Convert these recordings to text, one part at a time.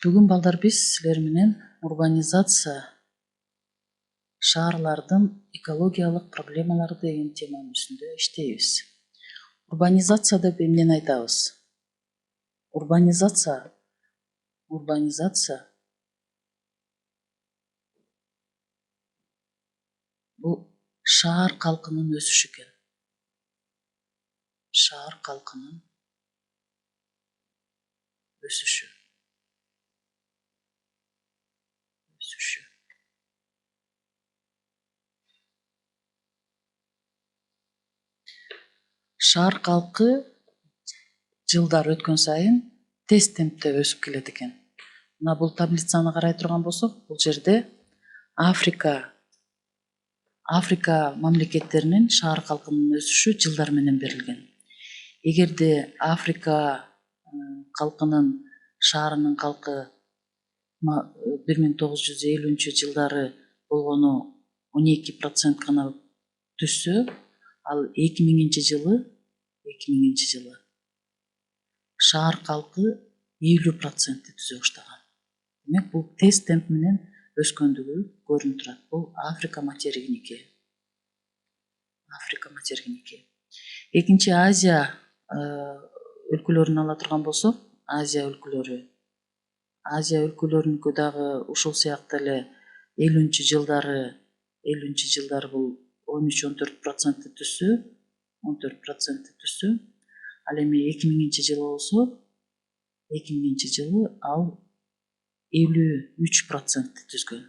Бүгүн балдар биз силер менен урбанизация шаарлардын экологиялык проблемалары деген теманын үстүндө иштейбиз. Урбанизация деп эмнени айтабыз? Урбанизация бул шаар калкынын өсүшү экен. Шаар калкынын өсүшү. Шаар калкы жылдар өткөн сайын тез темпте өсүп келет экен. Мына бул таблицаны карай турган болсок, бул жерде Африка мамлекеттеринин шаар калкынын өсүшү жылдар менен берилген. Эгерде Африка калкынын шаарынын калкы 1950-жылдары болгону 12% гана түшсө, ал 2000-жылы шаар калкы 50% түзө баштаган. Демек, бул тез темп менен өскөндүгү көрүнүп турат. Бул Африка материгиники. Экинчи Азия өлкөлөрүн ала турган болсок, Азия өлкөлөрүнүкү дагы ушул сыяктуу эле 50-жылдары бул 13-14% түшсө, ал эми 2000-жылы болсо, 2000-жылы ал 53% түзгөн.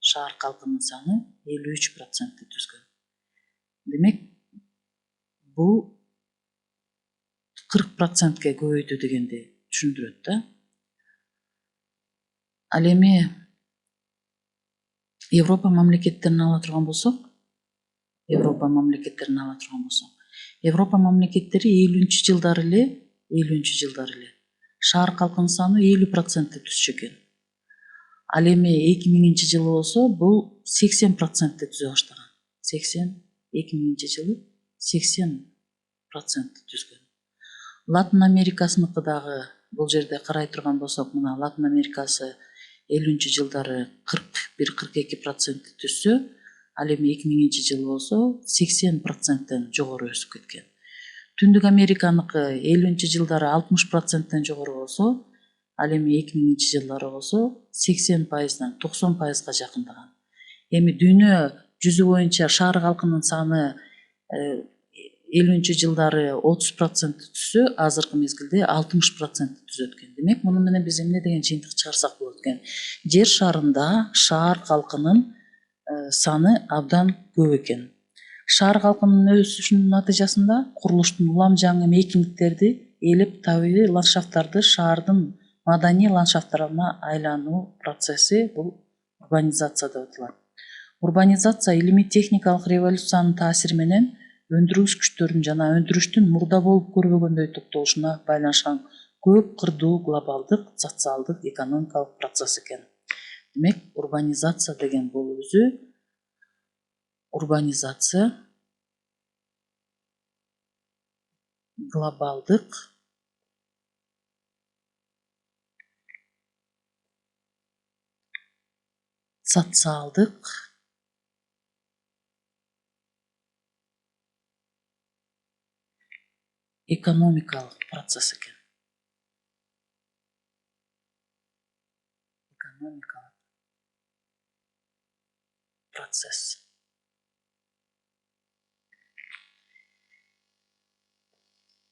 Шаар калкынын саны 53% түзгөн. Демек, бул 40%ке көбөйдү дегенди түшүндүрөт да. Ал эми Европа мамлекеттерин ала турган болсок, Европа мамлекеттери 50-жылдары эле шаар калкынын саны 50% түшчү экен. Ал эми 2000-жылы болсо, бул 80% түзө баштаган. 2000-жылы 80% түзгөн. Латын Америкасыныкы дагы бул жерде карай турган болсок, мына Латын Америкасы 50-жылдары 41-42% түшсө, ал эми 2000-жылы болсо 80%тен жогору өсүп кеткен. Түндүк Американыкы 50-жылдары 60%тен жогору болсо, ал эми 2000-жылдары болсо 80%дан 90%га жакындаган. Эми дүйнө жүзү боюнча шаар калкынын саны 50-жылдары 30% түшсө, азыркы мезгилде 60% түзөт экен. Демек, муну менен биз эмне деген жыйынтык чыгарсак болот экен? Жер шарында шаар калкынын саны абдан көп экен. Шаар калкынын өсүшүнүн натыйжасында курулуштун улам жаңы мейкиндиктерди ээлеп, табигый ландшафттарды шаардын маданий ландшафттарына айлануу процесси бул урбанизация деп аталат. Урбанизация илимий-техникалык революциянын таасири менен өндүрүш күчтөрүнүн жана өндүрүштүн мурда болуп көрбөгөндөй токтолушуна байланышкан көп кырдуу глобалдык, социалдык, экономикалык процесс экен. Демек, урбанизация деген бул өзү глобалдык, социалдык, экономикалык процесс экен.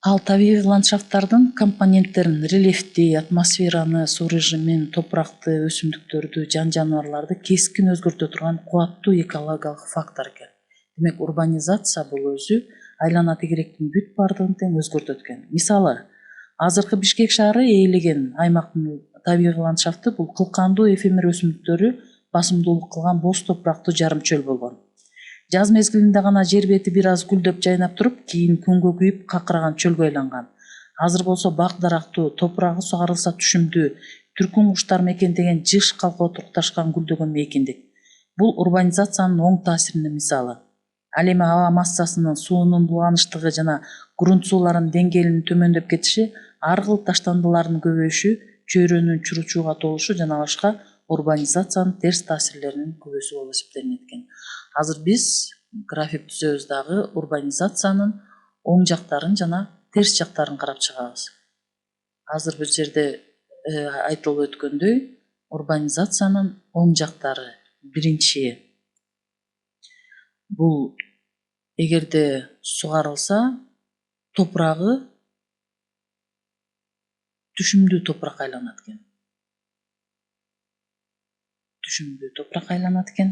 Ал табигый ландшафттардын компоненттерин, рельефти, атмосфераны, суу режимин, топуракты, өсүмдүктөрдү, жан-жаныбарларды кескин өзгөртө турган кубаттуу экологиялык фактор экен. Демек, урбанизация бул өзү айлана тегеректин бүт бардыгын тең өзгөртөт экен. Мисалы, азыркы Бишкек шаары ээлеген аймактын табигый ландшафты бул кылкандуу эфемер өсүмдүктөрү басымдуулук кылган боз топурактуу жарым чөл болгон. Жаз мезгилинде гана жер бети бир аз гүлдөп жайнап туруп, кийин күнгө күйүп какыраган чөлгө айланган. Азыр болсо бак дарактуу, топурагы сугарылса түшүмдүү, түркүн куштар мекендеген жыш калкоо турукташкан гүлдөгөн мейкиндик. Бул урбанизациянын оң таасиринин мисалы. Ал эми аба массасынын, суунун булганыштыгы жана грунт сууларынын деңгээлинин төмөндөп кетиши, ар кыл таштандылардын көбөйүшү чөйрөнүн чуручууга толушу жана башка урбанизациянын терс таасирлеринин күбөсү болуп эсептелинет экен. Азыр биз график түзөбүз дагы урбанизациянын оң жактарын жана терс жактарын карап чыгабыз. Азыр бул жерде айтылып өткөндөй, урбанизациянын оң жактары биринчи, бул эгерде сугарылса топурагы түшүмдүү топуракка айланат экен. Түшүмдүү топуракка айланат экен.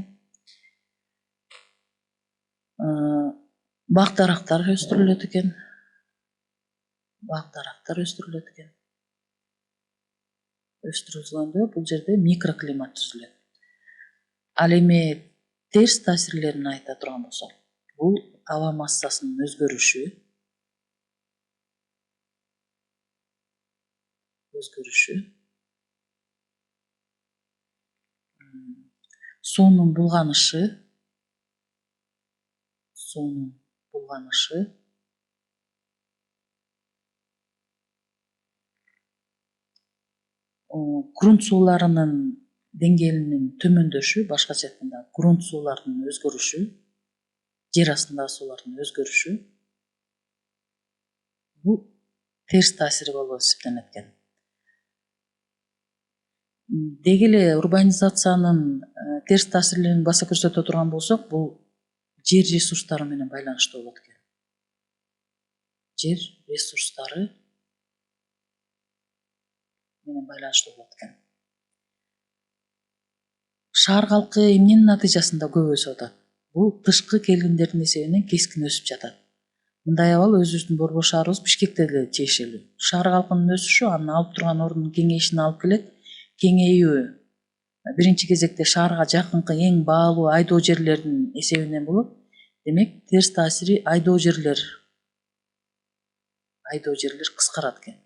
Бак дарактар өстүрүлөт экен. Бак дарактар өстүрүлөт экен. Өстүрүлгөндө бул жерде микроклимат түзүлөт. Ал эми терс таасирлерин айта турган болсок, бул аба массасынын өзгөрүшү, суунун булганышы, грунт сууларынын деңгээлинин төмөндөшү, башкача айтканда грунт сууларынын өзгөрүшү, жер астындагы суулардын өзгөрүшү, бул терс таасир болуп эсептелинет экен. Деги эле урбанизациянын терс таасирлерин баса көрсөтө турган болсок, бул жер ресурстары менен байланыштуу болот экен. Жер ресурстары менен байланыштуу болот экен. Шаар калкы эмненин натыйжасында көп өсүп атат? Бул тышкы келгиндердин эсебинен кескин өсүп жатат. Мындай абал өзүбүздүн борбор шаарыбыз Бишкекте деле тиешелүү. Шаар калкынын өсүшү анын алып турган ордунун кеңейишине алып келет. Кеңейүү биринчи кезекте шаарга жакынкы эң баалуу айдоо жерлердин эсебинен болот. Демек, терс таасири айдоо жерлер кыскарат экен.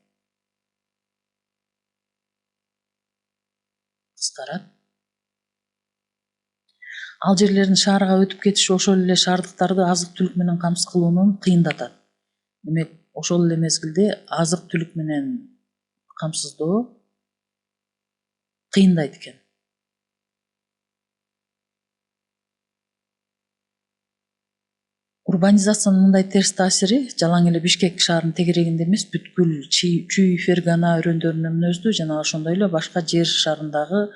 Ал жерлердин шаарга өтүп кетиши ошол эле шаардыктарды азык түлүк менен камсыз кылуунун кыйындатат. Демек, ошол эле мезгилде азык түлүк менен камсыздоо кыйындайт экен. Урбанизациянын мындай терс таасири жалаң эле Бишкек шаарынын тегерегинде эмес, бүткүл Чүй, Фергана өрөөндөрүнө мүнөздүү жана ошондой эле башка жер шарындагы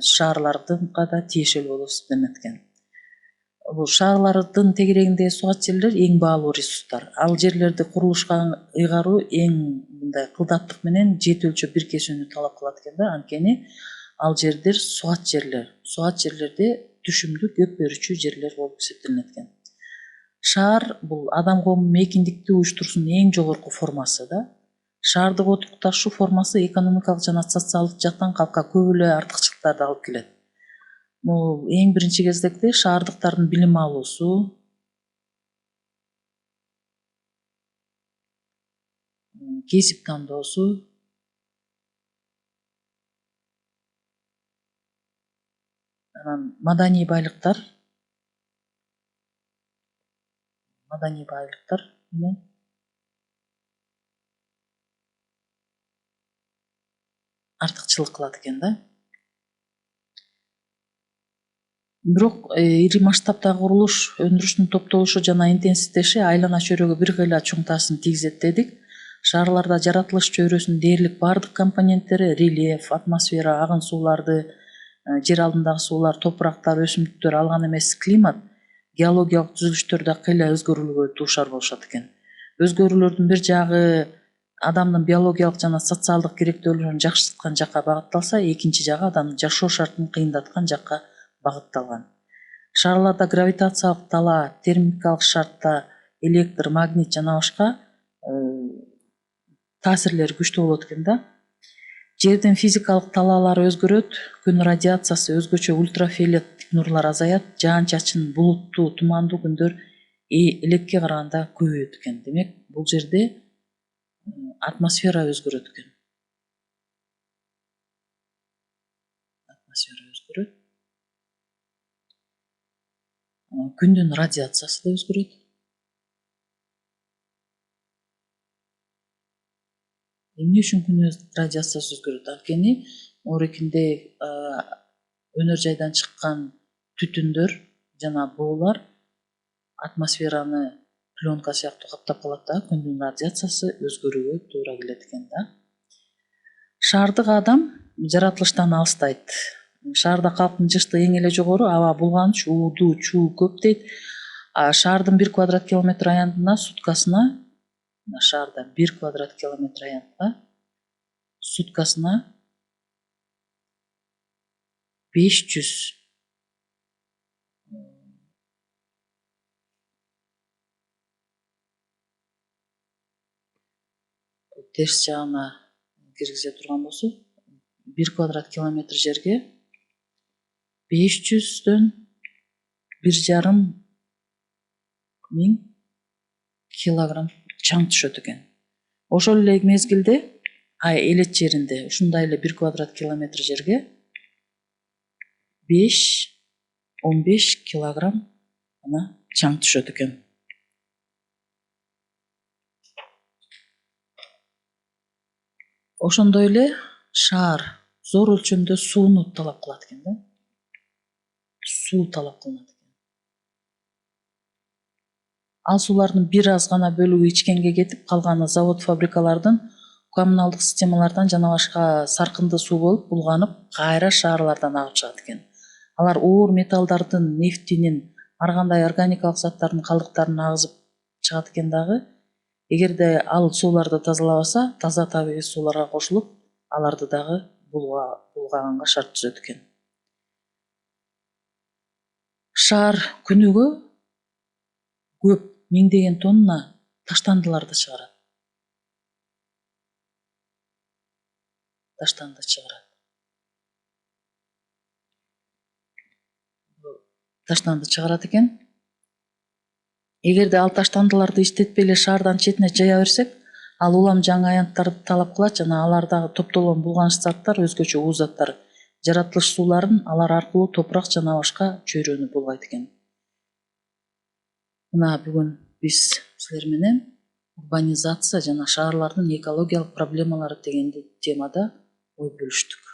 шаарларга да тиешелүү болуп эсептелинет экен. Бул шаарлардын тегерегиндеги сугат жерлер эң баалуу ресурстар. Ал жерлерди курулушка ыйгаруу эң мындай кылдаттык менен жет өлчөп биркесүүнү талап кылат экен да, анткени ал жерлер сугат жерлер. Сугат жерлерде түшүмдүү көп берүүчү жерлер болуп эсептелинет экен. Шаар бул адам коомунун мейкиндикти уюштуруусунун эң жогорку формасы да. Шаардык отурукташуу формасы экономикалык жана социалдык жактан калкка көп эле артыкчылыктарды алып келет. Бул эң биринчи кезекте шаардыктардын билим алуусу, кесип тандоосу, анан маданий байлыктар менен артыкчылык кылат экен да. Бирок ири масштабтагы курулуш, өндүрүштүн топтолушу жана интенсивдеши айлана чөйрөгө бир кыйла чоң таасирин тийгизет дедик. Шаарларда жаратылыш чөйрөсүнүн дээрлик бардык компоненттери — рельеф, атмосфера, агын сууларды, жер алдындагы суулар, топурактар, өсүмдүктөр, ал гана эмес климат, геологиялык түзүлүштөр да кыйла өзгөрүүлгө дуушар болушат экен. Өзгөрүүлөрдүн бир жагы адамдын биологиялык жана социалдык керектөөлөрүн жакшырткан жакка багытталса, экинчи жагы адамдын жашоо шартын кыйындаткан жакка багытталган. Шаарларда гравитациялык талаа, термикалык шартта электр, магнит жана башка таасирлери күчтүү болот экен да. Жердин физикалык талаалары өзгөрөт, күн радиациясы, өзгөчө ультрафиолеттик нурлар азаят, жаан-чачын, булуттуу, тумандуу күндөр элекке караганда көбөйөт экен. Демек, бул жерде атмосфера өзгөрөт экен. Күндүн радиациясы да өзгөрөт. эмне үчүн күн радиациясы өзгөрөт? Анткени орекинде өнөр жайдан чыккан түтүндөр жана боолар атмосфераны пленка сыяктуу каптап калат да, күндүн радиациясы өзгөрүүгө туура келет экен да. Шаардык адам жаратылыштан алыстайт. Шаарда калктын жыштыгы эң эле жогору, аба булганыч, уудуу, чуу көп дейт. Шаардын 1 квадрат километр аянтына суткасына, шаарда 1 квадрат километр аянтка суткасына 500 терс жагына киргизе турган болсо 1 квадрат километр жерге 500дөн 1,5 миң килограмм чаң түшөт экен. Ошол эле мезгилде элет жеринде ушундай эле 1 квадрат километр жерге 5-15 килограмм чаң түшөт экен. Ошондой эле шаар зор өлчөмдө сууну талап кылат экен да. Суу талап кылынат экен. Ал суулардын бир аз гана бөлүгү ичкенге кетип, калганы завод фабрикалардын коммуналдык системалардан жана башка саркынды суу болуп булганып, кайра шаарлардан агып чыгат экен. Алар оор металлдардын, нефтинин, ар кандай органикалык заттардын калдыктарын агызып чыгат экен дагы. Эгерде ал сууларды тазалабаса, таза табигый сууларга кошулуп, аларды дагы булгаганга шарт түзөт экен. Шаар күнүгө көп миңдеген тонна таштандыларды чыгарат. Таштанды чыгарат. Таштанды чыгарат экен. Эгерде ал таштандыларды иштетпей эле шаардан четине жая берсек, ал улам жаңы аянттарды талап кылат жана алардагы топтолгон булганыч заттар, өзгөчө уу заттар жаратылыш сууларын алар аркылуу топурак жана башка чөйрөнү булгайт экен. Мына бүгүн биз силер менен урбанизация жана шаарлардын экологиялык проблемалары деген темада ой бөлүштүк.